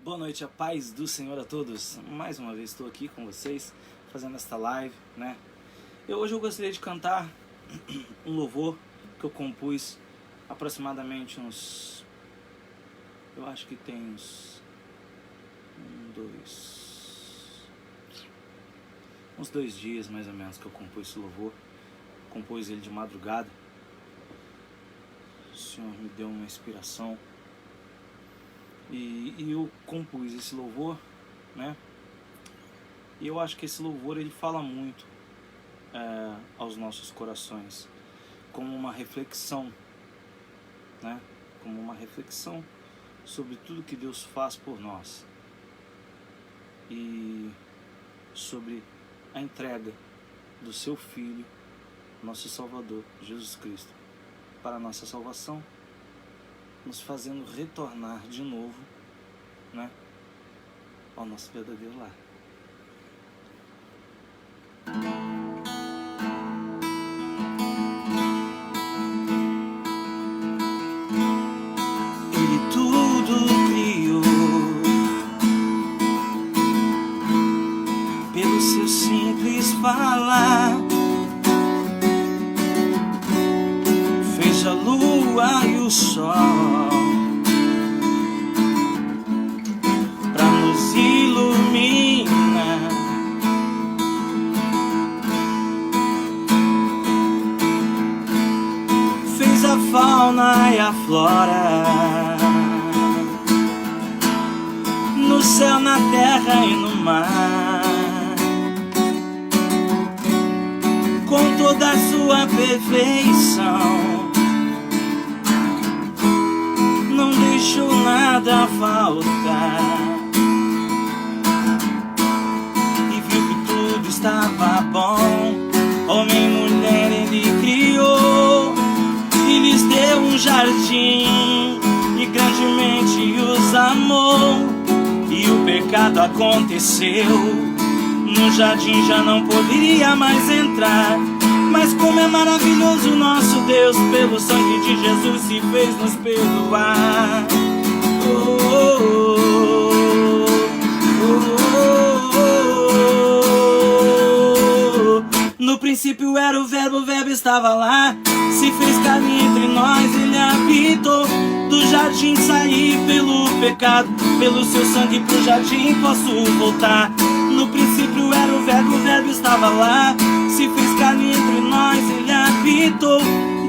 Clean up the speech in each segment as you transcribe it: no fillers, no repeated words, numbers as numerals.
Boa noite, a paz do Senhor a todos. Mais uma vez estou aqui com vocês, fazendo esta live, né? Hoje eu gostaria de cantar um louvor que eu compus aproximadamente eu acho que tem uns 2 dias mais ou menos que eu compus esse louvor. Compus ele de madrugada. O Senhor me deu uma inspiração. E eu compus esse louvor, né? E eu acho que esse louvor ele fala muito aos nossos corações, como uma reflexão, né? Como uma reflexão sobre tudo que Deus faz por nós e sobre a entrega do seu Filho, nosso Salvador, Jesus Cristo, para a nossa salvação, nos fazendo retornar de novo, né, ao nosso verdadeiro lar. Ele tudo criou pelo seu simples falar. Fez a lua e o sol pra nos iluminar. Fez a fauna e a flora, no céu, na terra e no mar, com toda a sua perfeição. Não deixou nada faltar e viu que tudo estava bom. Homem e mulher ele criou e lhes deu um jardim e grandemente os amou. E o pecado aconteceu, no jardim já não poderia mais entrar. Mas como é maravilhoso nosso Deus, pelo sangue de Jesus se fez nos perdoar. No princípio era o verbo estava lá, se fez carne entre nós, ele habitou. Do jardim saí pelo pecado, pelo seu sangue pro jardim posso voltar. No princípio era o verbo estava lá, se fez carne entre nós, ele habitou.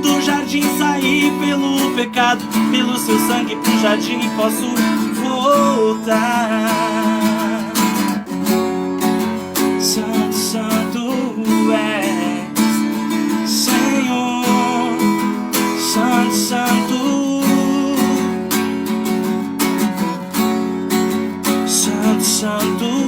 Do jardim saí pelo pecado, pelo seu sangue pro jardim posso voltar. Santo, santo és, Senhor, santo, santo, santo, santo.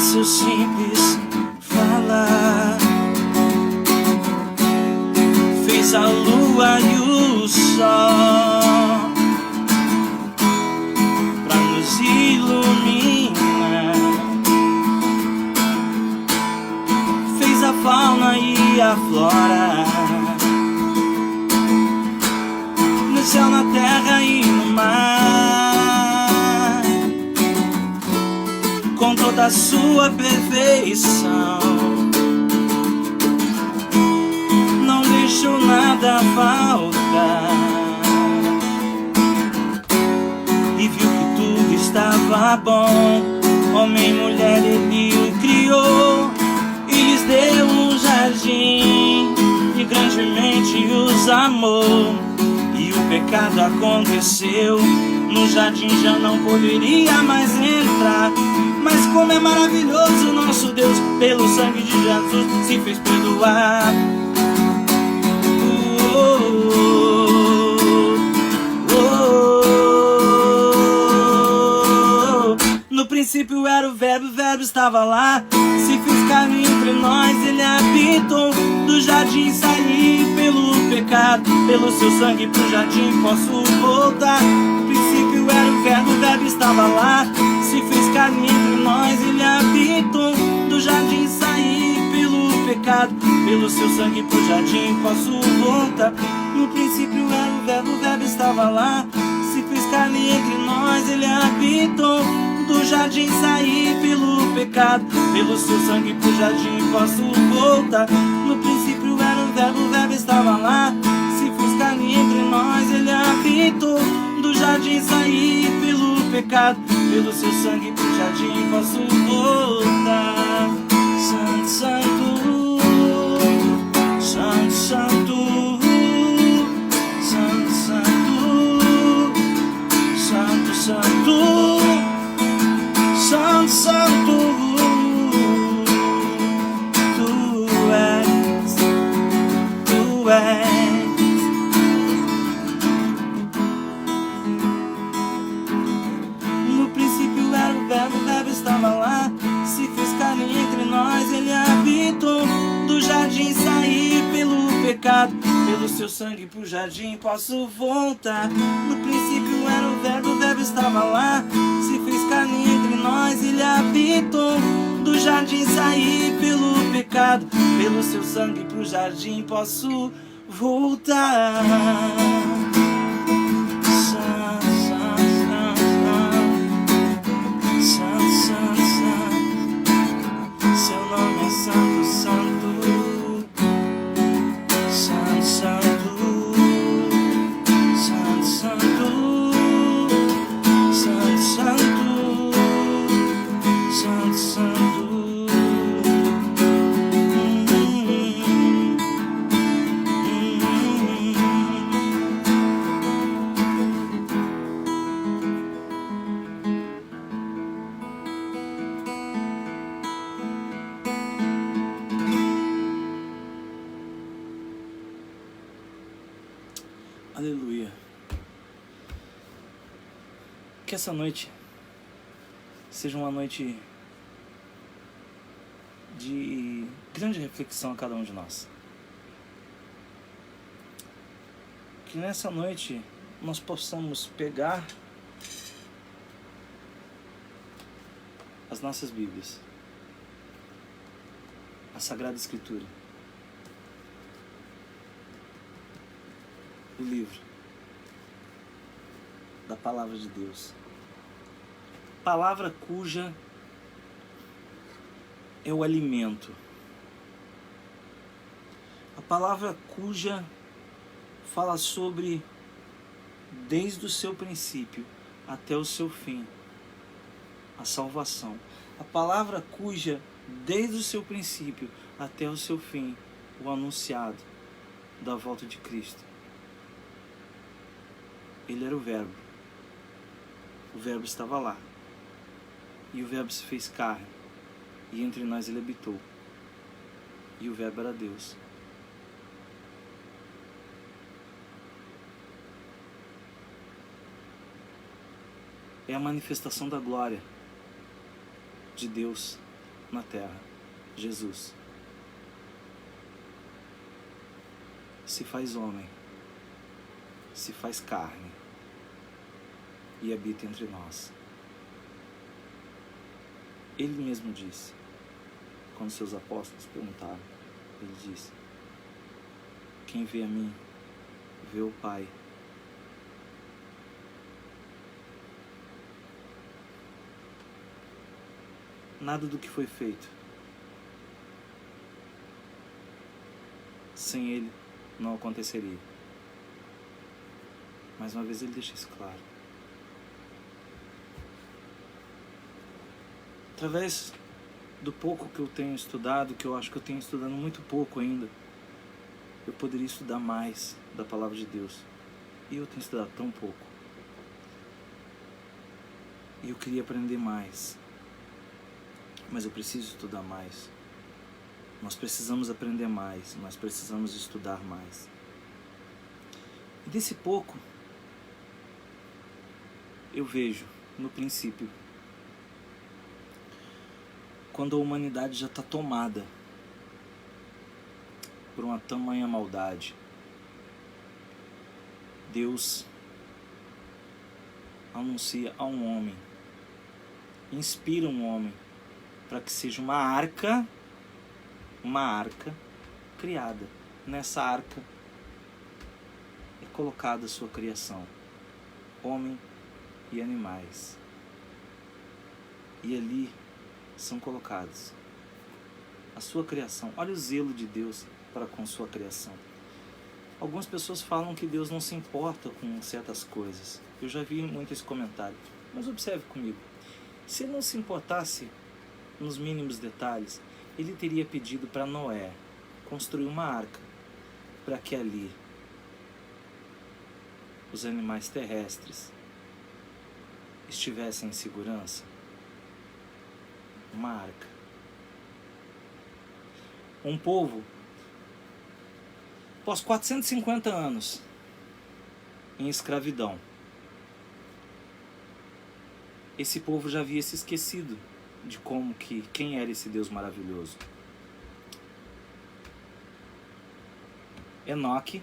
Seu simples falar, fez a lua e o sol pra nos iluminar. Fez a fauna e a flora, no céu, na terra e no mar, com toda a sua perfeição. Não deixou nada faltar e viu que tudo estava bom. Homem e mulher ele o criou e lhes deu um jardim e grandemente os amou. E o pecado aconteceu, no jardim já não poderia mais entrar. Mas como é maravilhoso nosso Deus, pelo sangue de Jesus se fez perdoar. No princípio era o verbo estava lá, se fez carne entre nós, ele habitou. Do jardim saí pelo pecado, pelo seu sangue pro jardim posso voltar. No princípio era o verbo estava estava lá, se fez carne entre nós, ele habitou. Do jardim saí pelo pecado, pelo seu sangue pro jardim posso voltar. No princípio era o verbo estava lá, se fez carne entre nós, ele habitou. Do jardim saí pelo pecado, pelo seu sangue pro jardim posso voltar. No princípio era o verbo estava lá, se fez carne entre nós, ele habitou. Do jardim saí pelo pecado, pelo seu sangue pro jardim posso voltar. Santo, santo, santo, santo, santo, santo, santo, santo, santo, tu és, tu és. No princípio era o verbo estava lá, se fez carne entre nós, ele habitou. Do jardim saí pelo pecado, pelo seu sangue pro jardim posso voltar. No princípio era o verbo estava lá, se fez carne entre nós, ele habitou. Do jardim saí pelo pecado, pelo seu sangue pro jardim posso voltar. Santo, santo, santo, santo, santo, santo, santo, santo. Aleluia. Que essa noite seja uma noite de grande reflexão a cada um de nós. Que nessa noite nós possamos pegar as nossas Bíblias, a Sagrada Escritura, o livro da Palavra de Deus, palavra cuja é o alimento, a palavra cuja fala sobre, desde o seu princípio até o seu fim, a salvação, a palavra cuja, desde o seu princípio até o seu fim, o anunciado da volta de Cristo. Ele era o Verbo estava lá, e o Verbo se fez carne, e entre nós ele habitou, e o Verbo era Deus. É a manifestação da glória de Deus na terra, Jesus. Se faz homem, se faz carne e habita entre nós. Ele mesmo disse, quando seus apóstolos perguntaram, ele disse: quem vê a mim, vê o Pai. Nada do que foi feito sem ele não aconteceria. Mais uma vez ele deixa isso claro. Através do pouco que eu tenho estudado, que eu acho que eu tenho estudado muito pouco ainda, eu poderia estudar mais da Palavra de Deus. E eu tenho estudado tão pouco. E eu queria aprender mais. Mas eu preciso estudar mais. Nós precisamos aprender mais. Nós precisamos estudar mais. E desse pouco, eu vejo, no princípio, quando a humanidade já está tomada por uma tamanha maldade, Deus anuncia a um homem inspira um homem para que seja uma arca criada. Nessa arca é colocada a sua criação, homem e animais. E ali são colocados a sua criação. Olha o zelo de Deus para com sua criação. Algumas pessoas falam que Deus não se importa com certas coisas. Eu já vi muito esse comentário. Mas observe comigo. Se ele não se importasse nos mínimos detalhes, ele teria pedido para Noé construir uma arca para que ali os animais terrestres estivessem em segurança. Uma arca. Um povo, após 450 anos em escravidão, esse povo já havia se esquecido de quem era esse Deus maravilhoso. Enoque,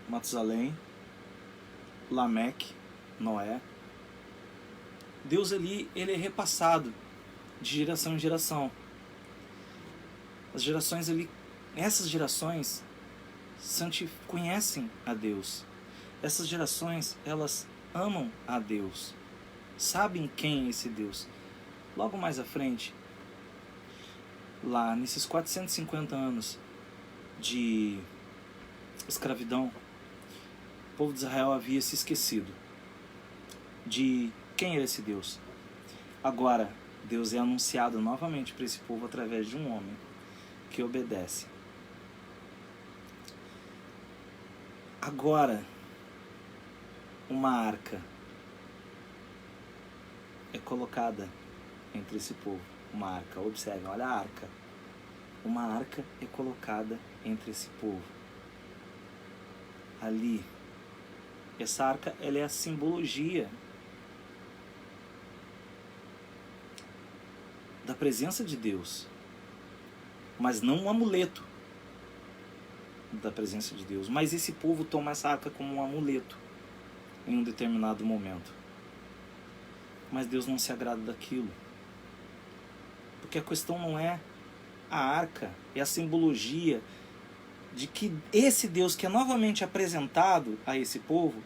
Matusalém, Lameque, Noé. Deus ali, ele é repassado de geração em geração. As gerações ali, essas gerações conhecem a Deus. Essas gerações, elas amam a Deus. Sabem quem é esse Deus. Logo mais à frente, lá nesses 450 anos de escravidão, o povo de Israel havia se esquecido de quem era esse Deus. Agora, Deus é anunciado novamente para esse povo através de um homem que obedece. Agora, uma arca é colocada entre esse povo. Uma arca, observem, olha a arca. Uma arca é colocada entre esse povo. Ali, essa arca, ela é a simbologia da presença de Deus, mas não um amuleto da presença de Deus. Mas esse povo toma essa arca como um amuleto em um determinado momento. Mas Deus não se agrada daquilo, porque a questão não é a arca, é a simbologia de que esse Deus que é novamente apresentado a esse povo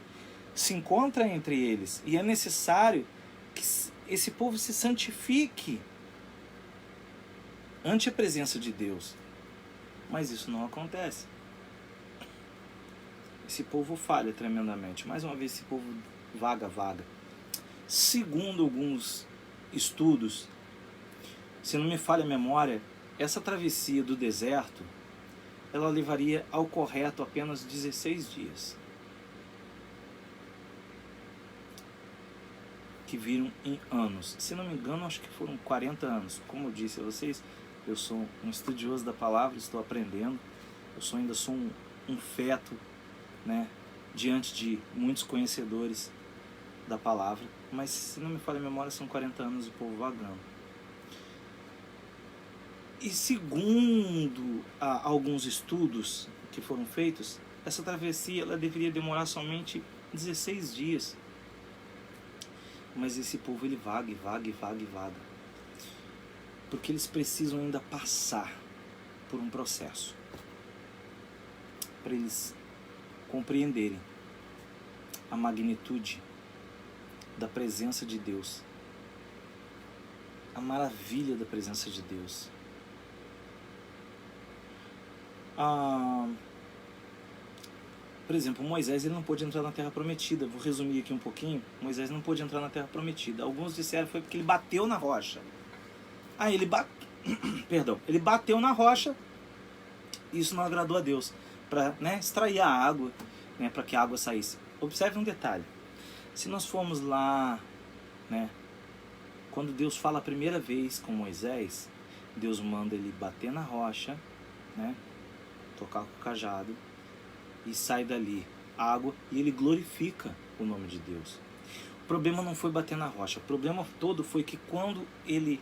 se encontra entre eles, e é necessário que esse povo se santifique ante a presença de Deus. Mas isso não acontece. Esse povo falha tremendamente. Mais uma vez, esse povo vaga. Segundo alguns estudos, se não me falha a memória, essa travessia do deserto, ela levaria ao correto apenas 16 dias. Que viram em anos. Se não me engano, acho que foram 40 anos. Como eu disse a vocês, eu sou um estudioso da palavra, estou aprendendo. Eu ainda sou um feto, né, diante de muitos conhecedores da palavra. Mas, se não me falha a memória, são 40 anos o povo vagando. E segundo alguns estudos que foram feitos, essa travessia ela deveria demorar somente 16 dias. Mas esse povo ele vaga. Porque eles precisam ainda passar por um processo para eles compreenderem a magnitude da presença de Deus, a maravilha da presença de Deus. Por exemplo, Moisés ele não pôde entrar na Terra Prometida. Vou resumir aqui um pouquinho. Moisés não pôde entrar na Terra Prometida. Alguns disseram que foi porque ele bateu na rocha. Ele bateu na rocha. Isso não agradou a Deus. Para extrair a água, para que a água saísse. Observe um detalhe. Se nós formos lá, quando Deus fala a primeira vez com Moisés, Deus manda ele bater na rocha, tocar com o cajado, e sai dali água, e ele glorifica o nome de Deus. O problema não foi bater na rocha. O problema todo foi que quando ele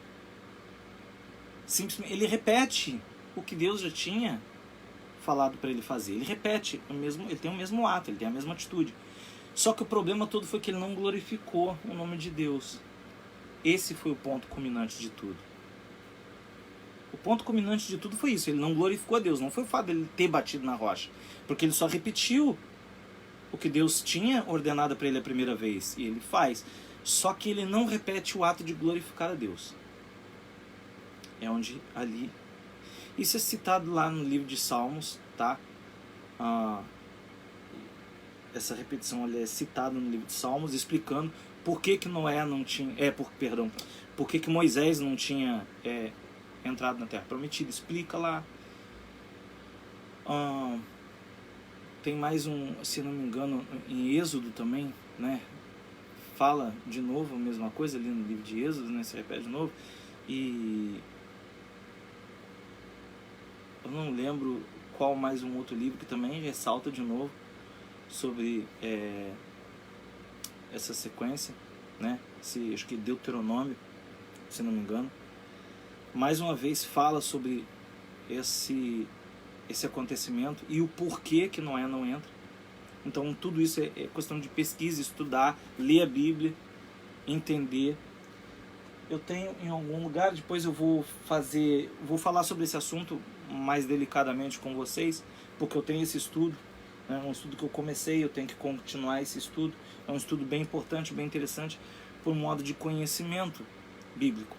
simplesmente ele repete o que Deus já tinha falado para ele fazer. Ele repete ele tem o mesmo ato, ele tem a mesma atitude. Só que o problema todo foi que ele não glorificou o nome de Deus. Esse foi o ponto culminante de tudo. O ponto culminante de tudo foi isso. Ele não glorificou a Deus. Não foi o fato dele ter batido na rocha. Porque ele só repetiu o que Deus tinha ordenado para ele a primeira vez. E ele faz. Só que ele não repete o ato de glorificar a Deus. É onde ali... Isso é citado lá no livro de Salmos, tá? Essa repetição ali é citada no livro de Salmos, explicando por que que Noé não tinha... por que que Moisés não tinha entrado na Terra Prometida. Explica lá. Tem mais se não me engano, em Êxodo também, né? Fala de novo a mesma coisa ali no livro de Êxodo, né? Se repete de novo. E eu não lembro qual mais um outro livro que também ressalta de novo sobre essa sequência, né? Acho que Deuteronômio, se não me engano. Mais uma vez fala sobre esse acontecimento e o porquê que Noé não entra. Então tudo isso é questão de pesquisa, estudar, ler a Bíblia, entender. Eu tenho em algum lugar, depois eu vou falar sobre esse assunto mais delicadamente com vocês, porque eu tenho esse estudo, né, um estudo que eu comecei, eu tenho que continuar esse estudo. É um estudo bem importante, bem interessante, por modo de conhecimento bíblico.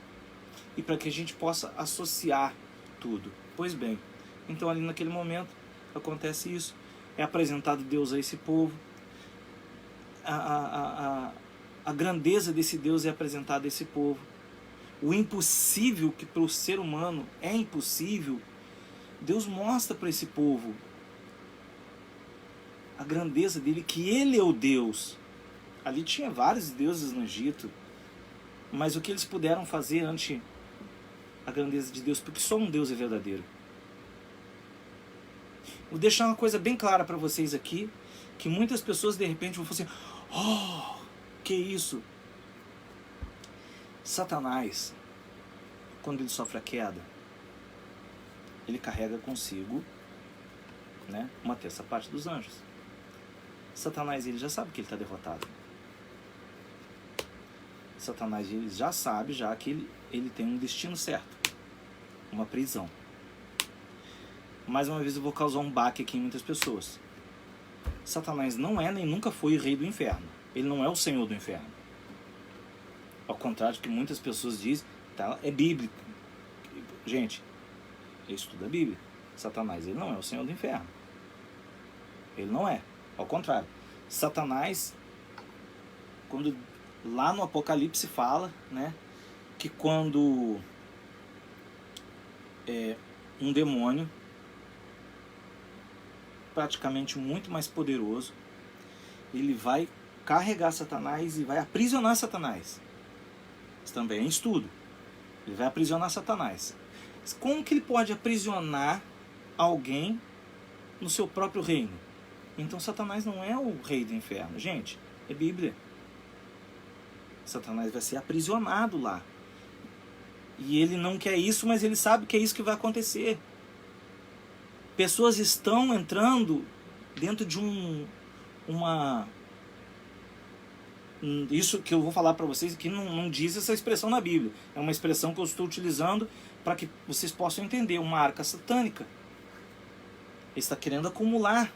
E para que a gente possa associar tudo. Pois bem, então ali naquele momento acontece isso. É apresentado Deus a esse povo. A grandeza desse Deus é apresentada a esse povo. O impossível, que para o ser humano é impossível, Deus mostra para esse povo a grandeza dele, que ele é o Deus. Ali tinha vários deuses no Egito, mas o que eles puderam fazer ante a grandeza de Deus, porque só um Deus é verdadeiro. Vou deixar uma coisa bem clara para vocês aqui, que muitas pessoas de repente vão falar assim: oh, que isso? Satanás, quando ele sofre a queda, ele carrega consigo, né, uma terça parte dos anjos. Satanás, ele já sabe que ele está derrotado. Satanás, ele já sabe que ele tem um destino certo, uma prisão. Mais uma vez eu vou causar um baque aqui em muitas pessoas. Satanás não é nem nunca foi o rei do inferno. Ele não é o senhor do inferno. Ao contrário do que muitas pessoas dizem, tá? É bíblico. Gente, eu estudo a Bíblia. Satanás, ele não é o senhor do inferno. Ele não é. Ao contrário. Satanás, quando lá no Apocalipse fala, né, que quando um demônio praticamente muito mais poderoso, ele vai carregar Satanás e vai aprisionar Satanás. Isso também é estudo. Ele vai aprisionar Satanás. Como que ele pode aprisionar alguém no seu próprio reino? Então Satanás não é o rei do inferno, gente. É Bíblia. Satanás vai ser aprisionado lá. E ele não quer isso, mas ele sabe que é isso que vai acontecer. Pessoas estão entrando dentro de isso que eu vou falar para vocês aqui não diz essa expressão na Bíblia. É uma expressão que eu estou utilizando para que vocês possam entender. Uma arca satânica. Ele está querendo acumular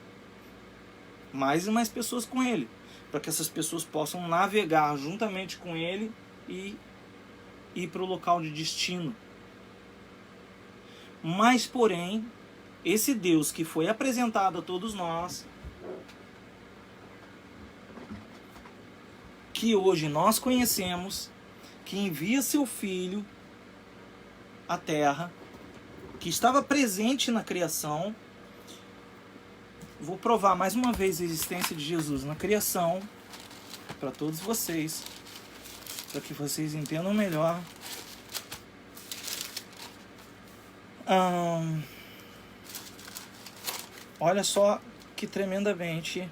mais e mais pessoas com ele, para que essas pessoas possam navegar juntamente com ele e ir para o local de destino. Mas, porém, esse Deus que foi apresentado a todos nós, que hoje nós conhecemos, que envia seu Filho à Terra, que estava presente na criação. Vou provar mais uma vez a existência de Jesus na criação para todos vocês, para que vocês entendam melhor. Olha só que tremendamente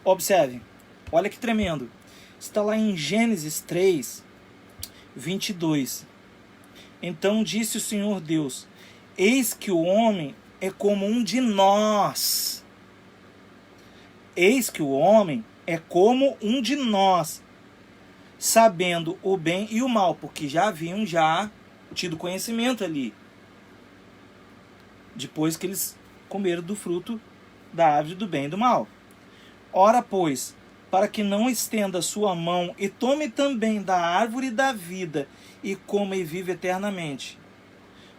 Observe, olha que tremendo. Está lá em Gênesis 3, 22. Então disse o Senhor Deus: eis que o homem é como um de nós. Eis que o homem é como um de nós, sabendo o bem e o mal, porque já haviam tido conhecimento ali, depois que eles comeram do fruto da árvore do bem e do mal. Ora, pois, para que não estenda sua mão e tome também da árvore da vida e coma e vive eternamente.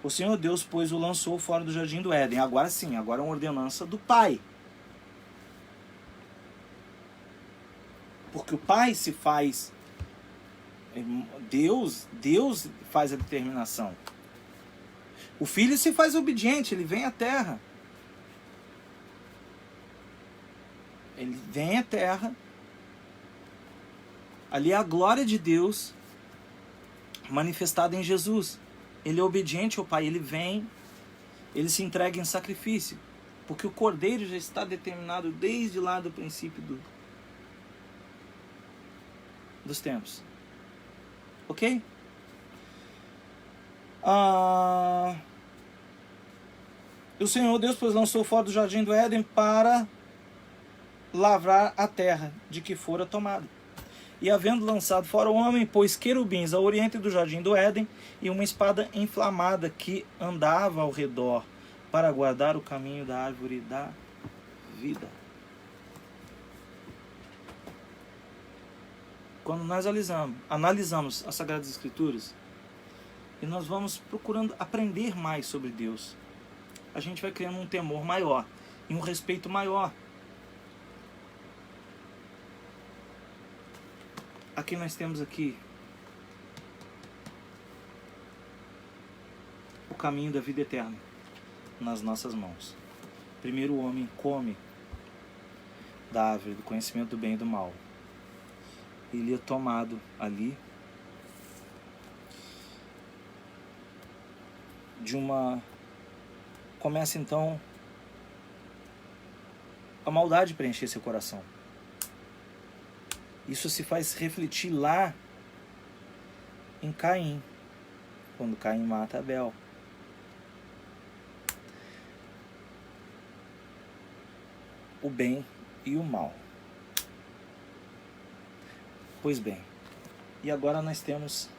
O Senhor Deus, pois, o lançou fora do jardim do Éden. Agora sim, agora é uma ordenança do Pai. Porque o Pai se faz... Deus faz a determinação. O Filho se faz obediente, ele vem à terra. Ele vem à terra. Ali é a glória de Deus manifestada em Jesus. Ele é obediente ao Pai, ele vem, ele se entrega em sacrifício. Porque o Cordeiro já está determinado desde lá do princípio dos tempos. Ok? O Senhor Deus, pois, lançou fora do jardim do Éden para lavrar a terra de que fora tomada. E havendo lançado fora o homem, pôs querubins ao oriente do jardim do Éden e uma espada inflamada que andava ao redor para guardar o caminho da árvore da vida. Quando nós analisamos as Sagradas Escrituras e nós vamos procurando aprender mais sobre Deus, a gente vai criando um temor maior e um respeito maior. Aqui nós temos aqui o caminho da vida eterna nas nossas mãos. Primeiro o homem come da árvore do conhecimento do bem e do mal. Ele é tomado ali de uma... Começa então a maldade preencher seu coração. Isso se faz refletir lá em Caim, quando Caim mata Abel. O bem e o mal. Pois bem, e agora nós temos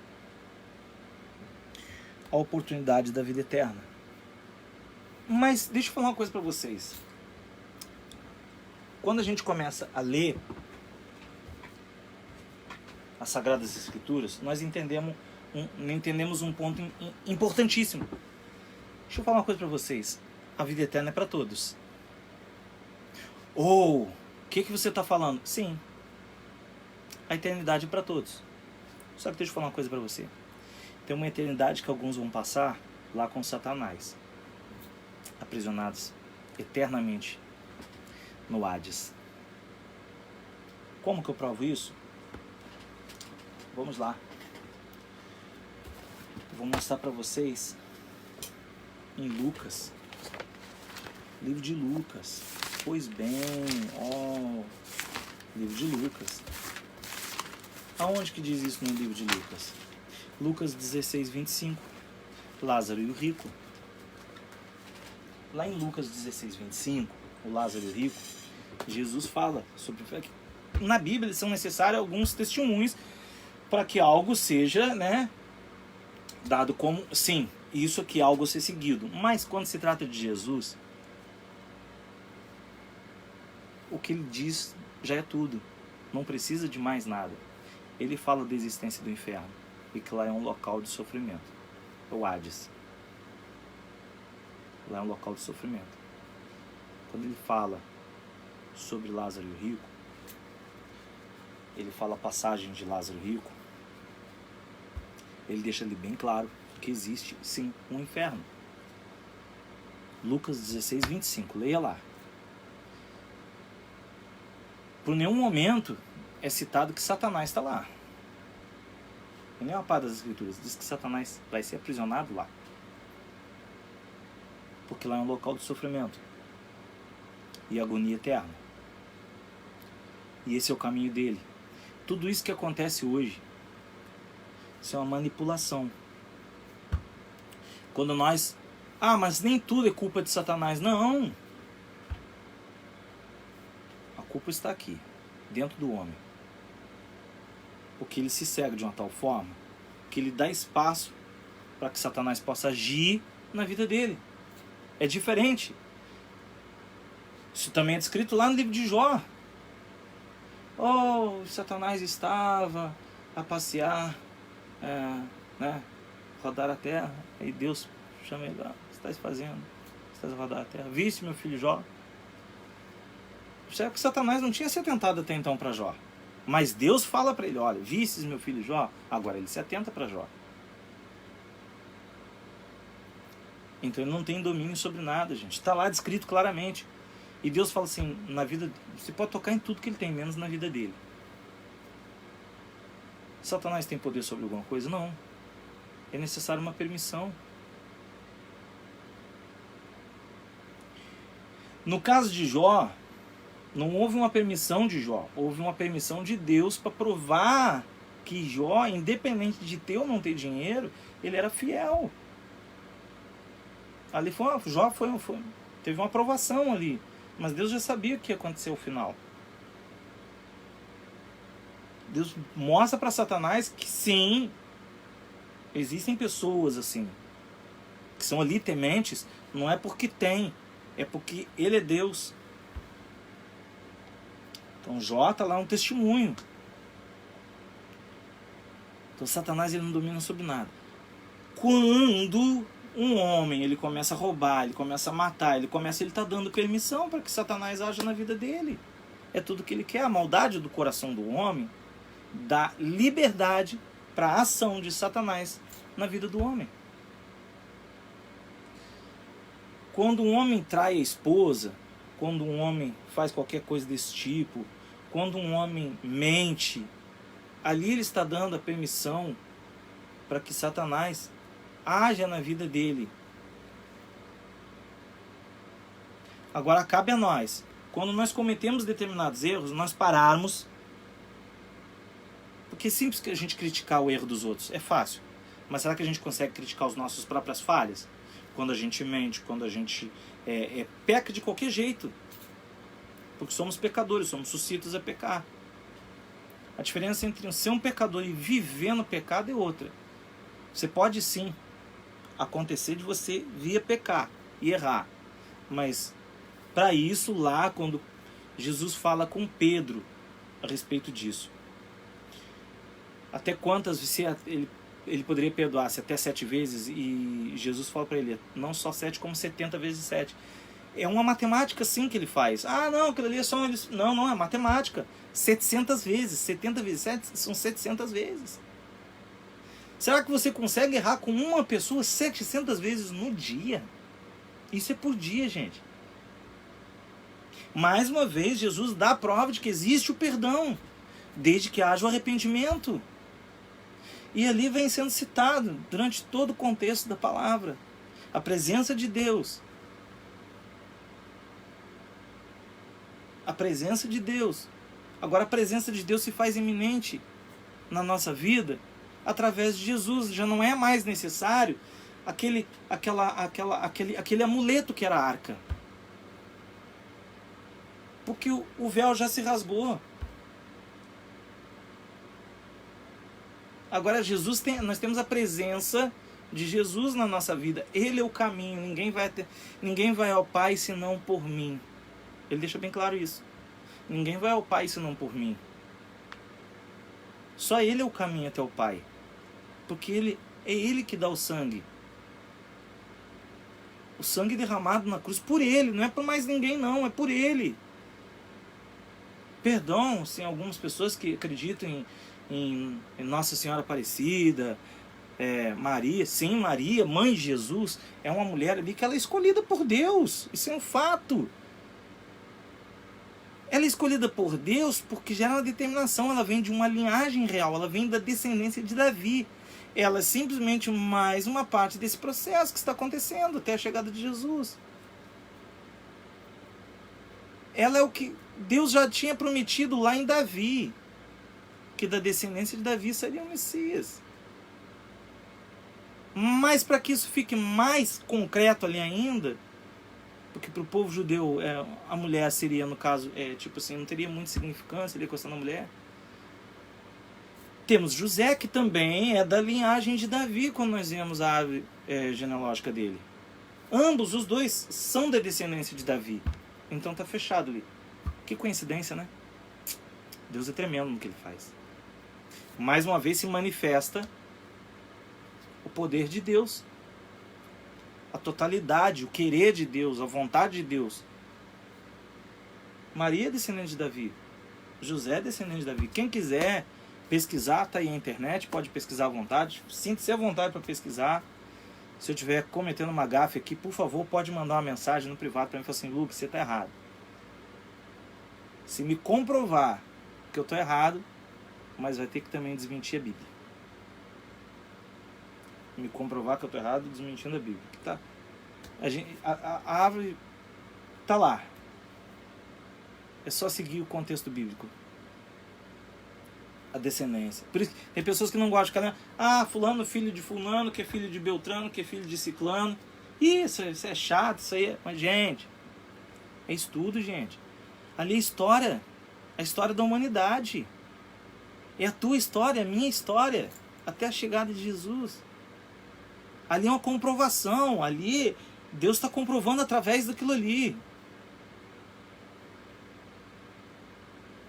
a oportunidade da vida eterna. Mas deixa eu falar uma coisa para vocês. Quando a gente começa a ler as Sagradas Escrituras, nós entendemos um ponto importantíssimo. Deixa eu falar uma coisa para vocês. A vida eterna é para todos. O que você está falando? Sim. A eternidade é para todos. Só que deixa eu falar uma coisa para você. Tem uma eternidade que alguns vão passar lá com Satanás, aprisionados eternamente no Hades. Como que eu provo isso? Vamos lá. Eu vou mostrar para vocês em Lucas. Livro de Lucas. Pois bem, livro de Lucas. Aonde que diz isso no livro de Lucas? Lucas 16, 25. Lázaro e o rico. Lá em Lucas 16, 25, o Lázaro e o rico, Jesus fala sobre... Na Bíblia são necessários alguns testemunhos para que algo seja, dado como, sim, isso aqui é algo a ser seguido. Mas quando se trata de Jesus, o que ele diz já é tudo. Não precisa de mais nada. Ele fala da existência do inferno e que lá é um local de sofrimento. O Hades. Lá é um local de sofrimento. Quando ele fala sobre Lázaro e o rico, ele fala a passagem de Lázaro e o rico, ele deixa ali bem claro que existe, sim, um inferno. Lucas 16, 25, leia lá. Por nenhum momento é citado que Satanás está lá. Em nenhuma parte das Escrituras diz que Satanás vai ser aprisionado lá. Porque lá é um local de sofrimento e agonia eterna. E esse é o caminho dele. Tudo isso que acontece hoje, isso é uma manipulação. Quando nós... mas nem tudo é culpa de Satanás. Não. A culpa está aqui, dentro do homem. Porque ele se cega de uma tal forma que ele dá espaço para que Satanás possa agir na vida dele. É diferente. Isso também é descrito lá no livro de Jó. Satanás estava a passear, rodar a terra. Aí Deus chama ele: o que estás fazendo? O que estás a rodar a terra? Viste, meu filho Jó? Percebe que Satanás não tinha se atentado até então para Jó. Mas Deus fala para ele: olha, vistes meu filho Jó? Agora ele se atenta para Jó. Então ele não tem domínio sobre nada, gente. Está lá descrito claramente. E Deus fala assim, na vida... Você pode tocar em tudo que ele tem, menos na vida dele. Satanás tem poder sobre alguma coisa? Não. É necessário uma permissão. No caso de Jó, não houve uma permissão de Jó. Houve uma permissão de Deus para provar que Jó, independente de ter ou não ter dinheiro, ele era fiel. Ali Jó teve uma aprovação ali. Mas Deus já sabia o que ia acontecer no final. Deus mostra para Satanás que sim, existem pessoas assim, que são ali tementes, não é porque tem, é porque ele é Deus. Então Jó está lá um testemunho. Então Satanás ele não domina sobre nada. Quando um homem ele começa a roubar, ele começa a matar, ele está dando permissão para que Satanás haja na vida dele. É tudo que ele quer. A maldade do coração do homem dá liberdade para a ação de Satanás na vida do homem. Quando um homem trai a esposa, quando um homem faz qualquer coisa desse tipo, quando um homem mente, ali ele está dando a permissão para que Satanás haja na vida dele. Agora cabe a nós, quando nós cometemos determinados erros, nós pararmos. Porque é simples que a gente criticar o erro dos outros, é fácil. Mas será que a gente consegue criticar as nossas próprias falhas? Quando a gente mente, quando a gente peca de qualquer jeito. Porque somos pecadores, somos suscetíveis a pecar. A diferença entre ser um pecador e viver no pecado é outra. Você pode sim acontecer de você vir a pecar e errar. Mas para isso lá, quando Jesus fala com Pedro a respeito disso. Até quantas ele poderia perdoar-se? Até 7 vezes? E Jesus fala para ele, não só 7, como 70 vezes 7. É uma matemática sim que ele faz. Não, aquilo ali é só... Não, é matemática. 700 vezes. 70 vezes 7 são 700 vezes. Será que você consegue errar com uma pessoa 700 vezes no dia? Isso é por dia, gente. Mais uma vez, Jesus dá a prova de que existe o perdão, desde que haja o arrependimento. E ali vem sendo citado, durante todo o contexto da palavra, a presença de Deus. A presença de Deus. Agora a presença de Deus se faz iminente na nossa vida através de Jesus. Já não é mais necessário aquele amuleto que era a arca. Porque o véu já se rasgou. Agora nós temos a presença de Jesus na nossa vida. Ele é o caminho. Ninguém vai ao Pai senão por mim. Ele deixa bem claro isso. Ninguém vai ao Pai senão por mim. Só Ele é o caminho até o Pai. Porque é Ele que dá o sangue. O sangue derramado na cruz por Ele. Não é por mais ninguém não, é por Ele. Perdão, sim, algumas pessoas que acreditam em Nossa Senhora Aparecida, Maria. Sim, Maria, mãe de Jesus, é uma mulher ali que ela é escolhida por Deus. Isso é um fato. Ela é escolhida por Deus porque gera uma determinação. Ela vem de uma linhagem real, ela vem da descendência de Davi. Ela é simplesmente mais uma parte desse processo que está acontecendo até a chegada de Jesus. Ela é o que Deus já tinha prometido lá em Davi que da descendência de Davi seria o Messias. Mas para que isso fique mais concreto ali ainda, porque para o povo judeu a mulher seria, no caso, tipo assim, não teria muita significância ali a questão da mulher. Temos José, que também é da linhagem de Davi, quando nós vemos a árvore genealógica dele. Ambos, os dois, são da descendência de Davi. Então tá fechado ali. Que coincidência, né? Deus é tremendo no que ele faz. Mais uma vez se manifesta o poder de Deus. A totalidade, o querer de Deus, a vontade de Deus. Maria é descendente de Davi. José é descendente de Davi. Quem quiser pesquisar, tá aí na internet, pode pesquisar à vontade. Sinta-se à vontade para pesquisar. Se eu estiver cometendo uma gafe aqui, por favor, pode mandar uma mensagem no privado para mim e falar assim: Lucas, você está errado. Se me comprovar que eu estou errado, mas vai ter que também desmentir a Bíblia. Me comprovar que eu estou errado, desmentindo a Bíblia. Que tá, a árvore está lá. É só seguir o contexto bíblico. A descendência. Por isso, tem pessoas que não gostam de ficar, ah, fulano filho de fulano, que é filho de Beltrano, que é filho de Ciclano. Isso é chato, isso aí é... Mas, gente, é estudo, gente. Ali é história. A história da humanidade. É a tua história, a minha história. Até a chegada de Jesus. Ali é uma comprovação. Ali, Deus está comprovando através daquilo ali.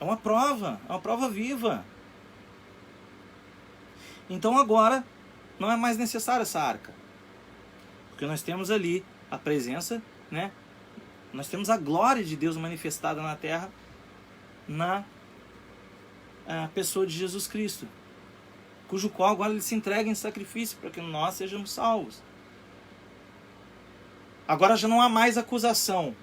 É uma prova viva. Então agora não é mais necessária essa arca. Porque nós temos ali a presença, né? Nós temos a glória de Deus manifestada na terra na pessoa de Jesus Cristo, cujo qual agora ele se entrega em sacrifício para que nós sejamos salvos. Agora já não há mais acusação.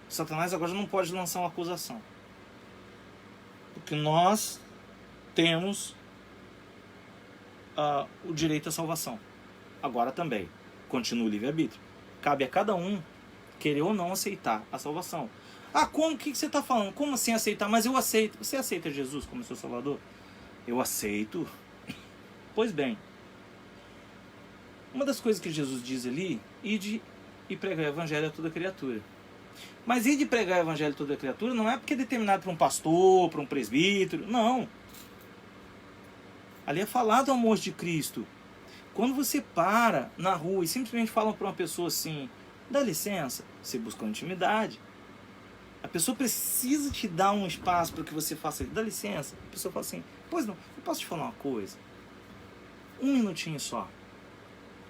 Satanás agora não pode lançar uma acusação. Porque nós temos o direito à salvação. Agora também. Continua o livre-arbítrio. Cabe a cada um querer ou não aceitar a salvação. Ah, como? O que você está falando? Como assim aceitar? Mas eu aceito. Você aceita Jesus como seu Salvador? Eu aceito. Pois bem. Uma das coisas que Jesus diz ali, ide e pregar o evangelho a toda criatura. Mas ir de pregar o evangelho a toda criatura não é porque é determinado para um pastor, para um presbítero, não. Ali é falar do amor de Cristo. Quando você para na rua e simplesmente fala para uma pessoa assim, dá licença, você busca intimidade. A pessoa precisa te dar um espaço para que você faça, dá licença. A pessoa fala assim, pois não, eu posso te falar uma coisa? Um minutinho só.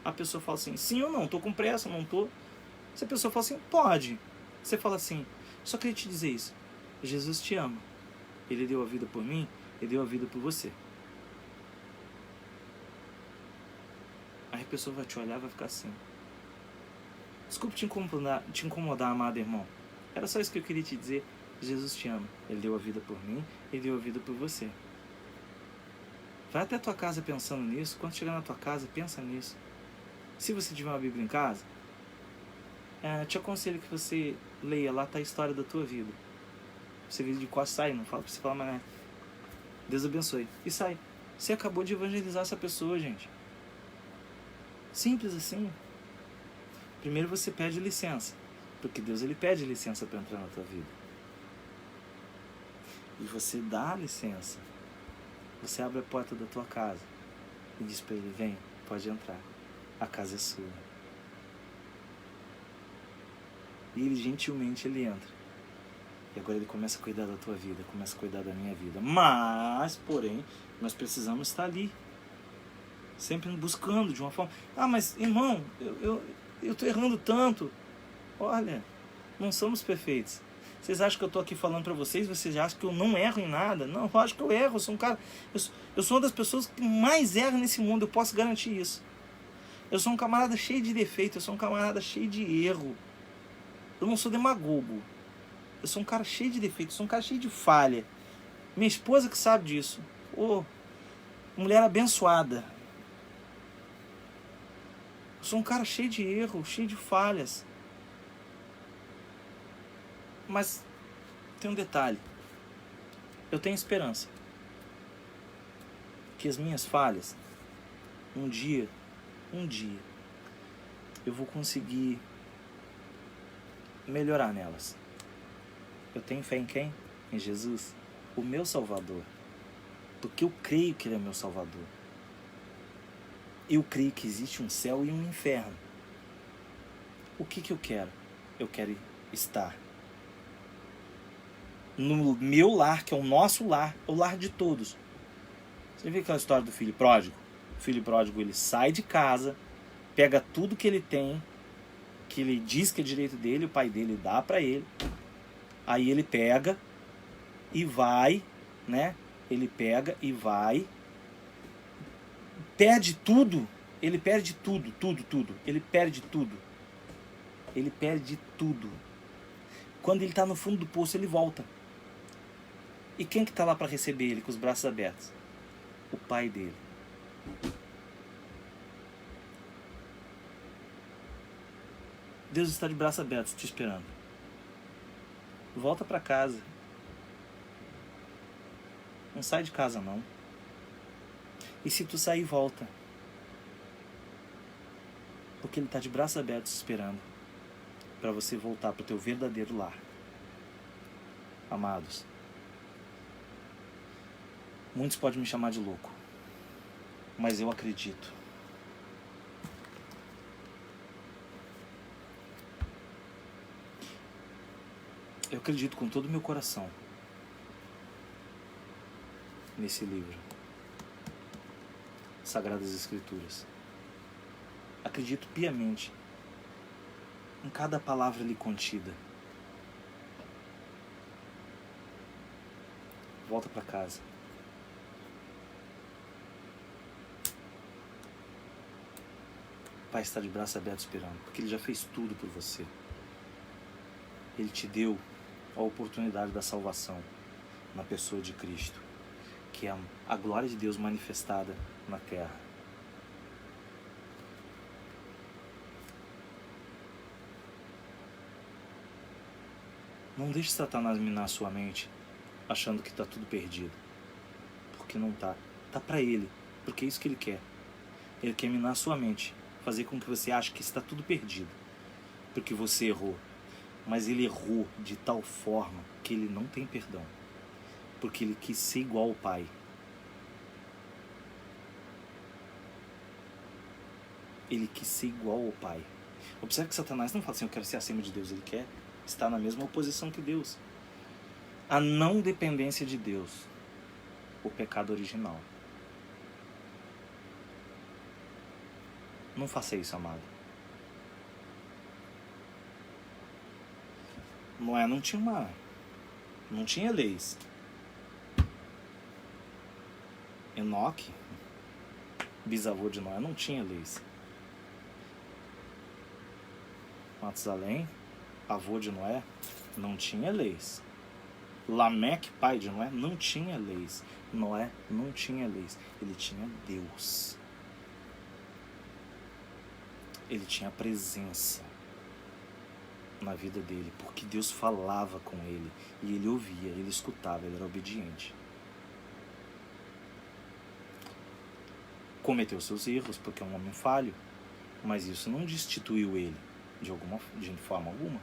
A pessoa fala assim, sim ou não, estou com pressa, não estou. Se a pessoa fala assim, pode. Você fala assim, só queria te dizer isso. Jesus te ama. Ele deu a vida por mim, ele deu a vida por você. Aí a pessoa vai te olhar e vai ficar assim. Desculpe te incomodar, amado irmão. Era só isso que eu queria te dizer. Jesus te ama. Ele deu a vida por mim, ele deu a vida por você. Vai até a tua casa pensando nisso. Quando chegar na tua casa, pensa nisso. Se você tiver uma Bíblia em casa, te aconselho que você leia, lá está a história da tua vida. Você vê de quase sai, não fala para você falar, mas Deus abençoe. E sai. Você acabou de evangelizar essa pessoa, gente. Simples assim. Primeiro você pede licença, porque Deus ele pede licença para entrar na tua vida. E você dá licença. Você abre a porta da tua casa e diz para ele, vem, pode entrar. A casa é sua. E ele gentilmente ele entra. E agora ele começa a cuidar da tua vida, começa a cuidar da minha vida. Mas, porém, nós precisamos estar ali. Sempre buscando de uma forma. Ah, mas irmão, eu estou errando tanto. Olha, não somos perfeitos. Vocês acham que eu estou aqui falando para vocês? Vocês acham que eu não erro em nada? Não, eu acho que eu erro. Eu sou um cara. Eu sou uma das pessoas que mais erram nesse mundo. Eu posso garantir isso. Eu sou um camarada cheio de defeito. Eu sou um camarada cheio de erro. Eu não sou demagogo. Eu sou um cara cheio de defeito. Eu sou um cara cheio de falha. Minha esposa que sabe disso. Mulher abençoada. Eu sou um cara cheio de erro, cheio de falhas. Mas tem um detalhe. Eu tenho esperança que as minhas falhas, um dia, eu vou conseguir melhorar nelas. Eu tenho fé em quem? Em Jesus, o meu Salvador. Porque eu creio que Ele é meu Salvador. Eu creio que existe um céu e um inferno. O que eu quero? Eu quero estar no meu lar, que é o nosso lar, o lar de todos. Você viu aquela história do filho pródigo? O filho pródigo, ele sai de casa, pega tudo que ele tem, que ele diz que é direito dele, o pai dele dá para ele. Aí ele pega e vai, né? Ele pega e vai, perde tudo. Ele perde tudo. Ele perde tudo. Ele perde tudo. Quando ele está no fundo do poço, ele volta. E quem que está lá para receber ele com os braços abertos? O pai dele. Deus está de braços abertos te esperando. Volta para casa. Não sai de casa, não. E se tu sair, volta. Porque Ele está de braços abertos te esperando para você voltar para o teu verdadeiro lar. Amados, muitos podem me chamar de louco, mas eu acredito. Eu acredito com todo o meu coração nesse livro, Sagradas Escrituras. Acredito piamente em cada palavra ali contida. Volta para casa. O Pai está de braços abertos esperando, porque Ele já fez tudo por você. Ele te deu a oportunidade da salvação na pessoa de Cristo, que é a glória de Deus manifestada na terra. Não deixe Satanás minar a sua mente achando que está tudo perdido, porque não está. Está para ele, porque é isso que ele quer. Ele quer minar a sua mente, fazer com que você ache que está tudo perdido, porque você errou. Mas ele errou de tal forma que ele não tem perdão, porque ele quis ser igual ao Pai. Ele quis ser igual ao Pai. Observe que Satanás não fala assim, eu quero ser acima de Deus. Ele quer estar na mesma oposição que Deus. A não dependência de Deus, o pecado original. Não faça isso, amado. Noé não tinha leis. Enoque, bisavô de Noé, não tinha leis. Matusalém, avô de Noé, não tinha leis. Lameque, pai de Noé, não tinha leis. Noé não tinha leis. Ele tinha Deus. Ele tinha presença na vida dele, porque Deus falava com ele, e ele ouvia, ele escutava, ele era obediente. Cometeu seus erros, porque é um homem falho, mas isso não destituiu ele de forma alguma,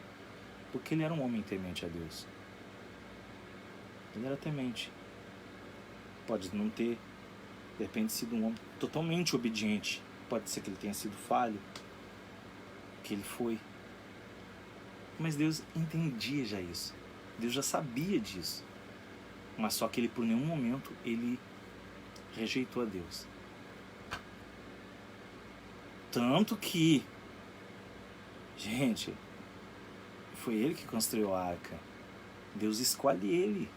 porque ele era um homem temente a Deus. Ele era temente. Pode não ter, de repente, sido um homem totalmente obediente. Pode ser que ele tenha sido falho, que ele foi. Mas Deus entendia já isso. Deus já sabia disso. Mas só que ele, por nenhum momento, ele rejeitou a Deus. Tanto que, gente, foi ele que construiu a arca. Deus escolhe ele.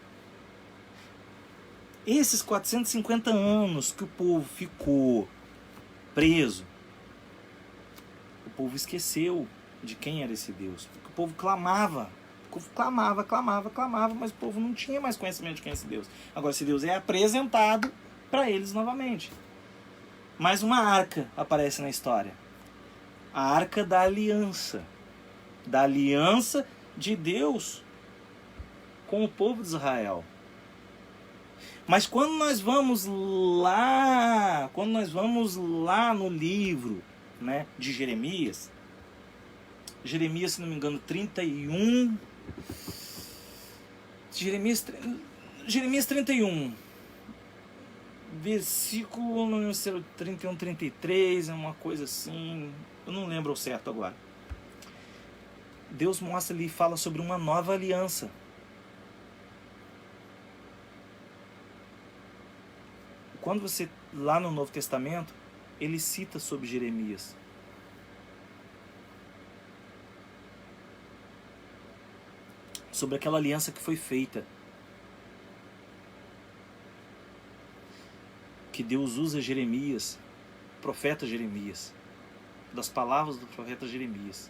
Esses 450 anos que o povo ficou preso, o povo esqueceu de quem era esse Deus. Porque o povo clamava, mas o povo não tinha mais conhecimento de quem é esse Deus. Agora esse Deus é apresentado para eles novamente. Mais uma arca aparece na história. a Arca da Aliança de Deus com o povo de Israel. Mas quando nós vamos lá no livro, né, de Jeremias, se não me engano, 31, Jeremias 31, versículo, não sei, 31, 33, é uma coisa assim, eu não lembro ao certo agora. Deus mostra ali e fala sobre uma nova aliança. Quando você, lá no Novo Testamento, ele cita sobre Jeremias. Sobre aquela aliança que foi feita. Que Deus usa Jeremias, profeta Jeremias, das palavras do profeta Jeremias.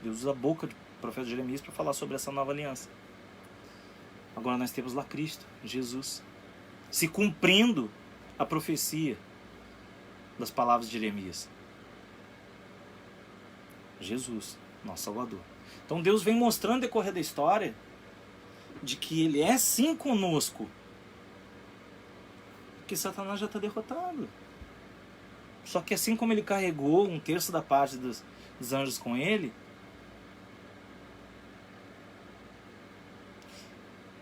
Deus usa a boca do profeta Jeremias para falar sobre essa nova aliança. Agora nós temos lá Cristo, Jesus, se cumprindo a profecia das palavras de Jeremias. Jesus, nosso Salvador. Então Deus vem mostrando no decorrer da história de que Ele é sim conosco. Porque Satanás já está derrotado. Só que assim como Ele carregou 1/3 da parte dos anjos com Ele,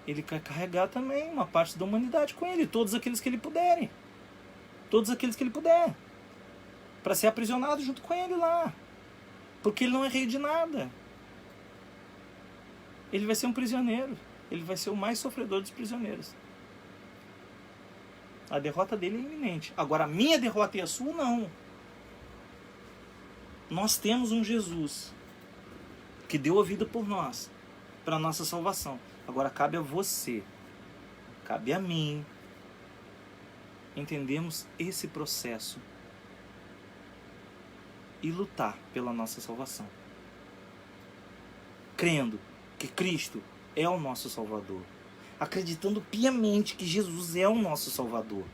Ele quer carregar também uma parte da humanidade com Ele. Todos aqueles que Ele puderem. Todos aqueles que Ele puder. Para ser aprisionado junto com Ele lá. Porque Ele não é rei de nada. Ele vai ser um prisioneiro. Ele vai ser o mais sofredor dos prisioneiros. A derrota dele é iminente. Agora, a minha derrota e a sua, não. Nós temos um Jesus que deu a vida por nós, para a nossa salvação. Agora, cabe a você, cabe a mim, entendermos esse processo e lutar pela nossa salvação. Crendo que Cristo é o nosso Salvador. Acreditando piamente que Jesus é o nosso Salvador.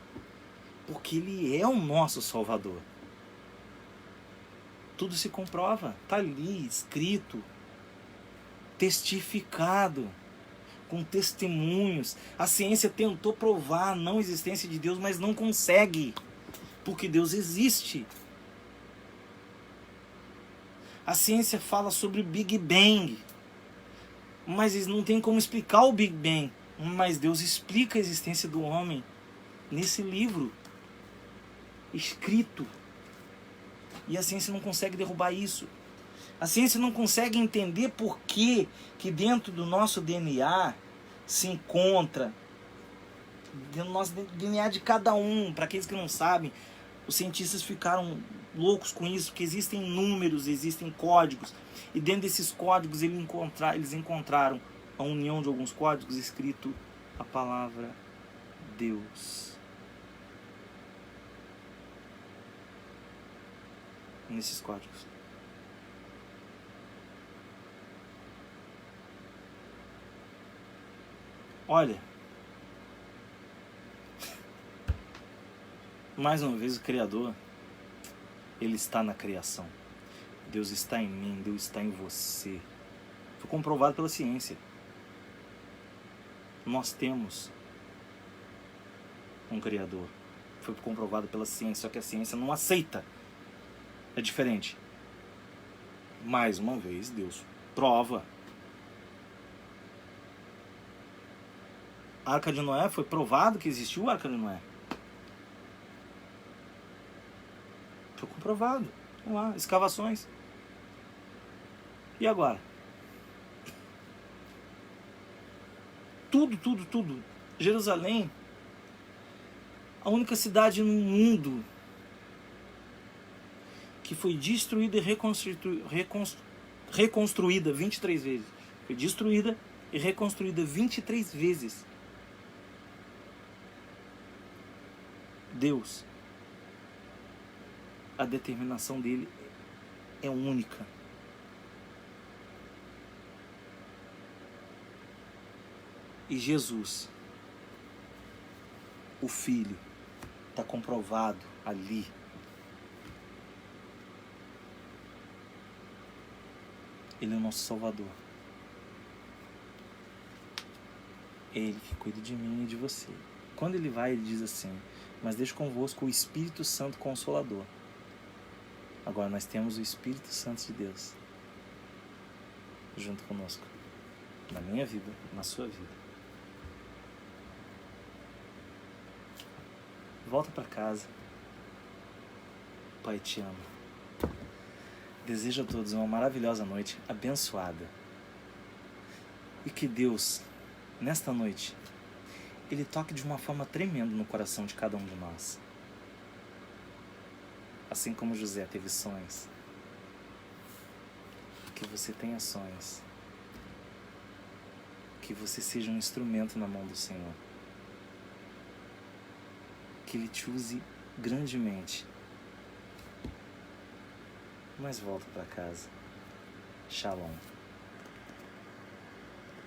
Porque Ele é o nosso Salvador. Tudo se comprova. Está ali, escrito, testificado, com testemunhos. A ciência tentou provar a não existência de Deus, mas não consegue. Porque Deus existe. A ciência fala sobre o Big Bang. Mas eles não tem como explicar o Big Bang. Mas Deus explica a existência do homem nesse livro escrito. E a ciência não consegue derrubar isso. A ciência não consegue entender por que dentro do nosso DNA se encontra, dentro do nosso DNA de cada um. Para aqueles que não sabem, os cientistas ficaram loucos com isso, porque existem números, existem códigos. E dentro desses códigos eles encontraram a união de alguns códigos escrito a palavra Deus. Nesses códigos. Olha, mais uma vez o Criador, Ele está na criação. Deus está em mim, Deus está em você. Foi comprovado pela ciência. Nós temos um Criador. Foi comprovado pela ciência, só que a ciência não aceita. É diferente. Mais uma vez, Deus prova. A Arca de Noé, foi provado que existiu a Arca de Noé. Foi comprovado. Vamos lá, escavações. E agora? Tudo. Jerusalém, a única cidade no mundo que foi destruída e reconstruída 23 vezes. Foi destruída e reconstruída 23 vezes. Deus, a determinação dele é única. E Jesus o Filho. Está comprovado ali. Ele é o nosso Salvador. É Ele que cuida de mim e de você. Quando Ele vai, Ele diz assim: mas deixo convosco o Espírito Santo Consolador. Agora nós temos o Espírito Santo de Deus junto conosco, na minha vida, na sua vida. Volta para casa. O Pai te ama. Desejo a todos uma maravilhosa noite, abençoada. E que Deus, nesta noite, Ele toque de uma forma tremenda no coração de cada um de nós. Assim como José teve sonhos. Que você tenha sonhos. Que você seja um instrumento na mão do Senhor. Que Ele te use grandemente. Mas volta para casa. Shalom.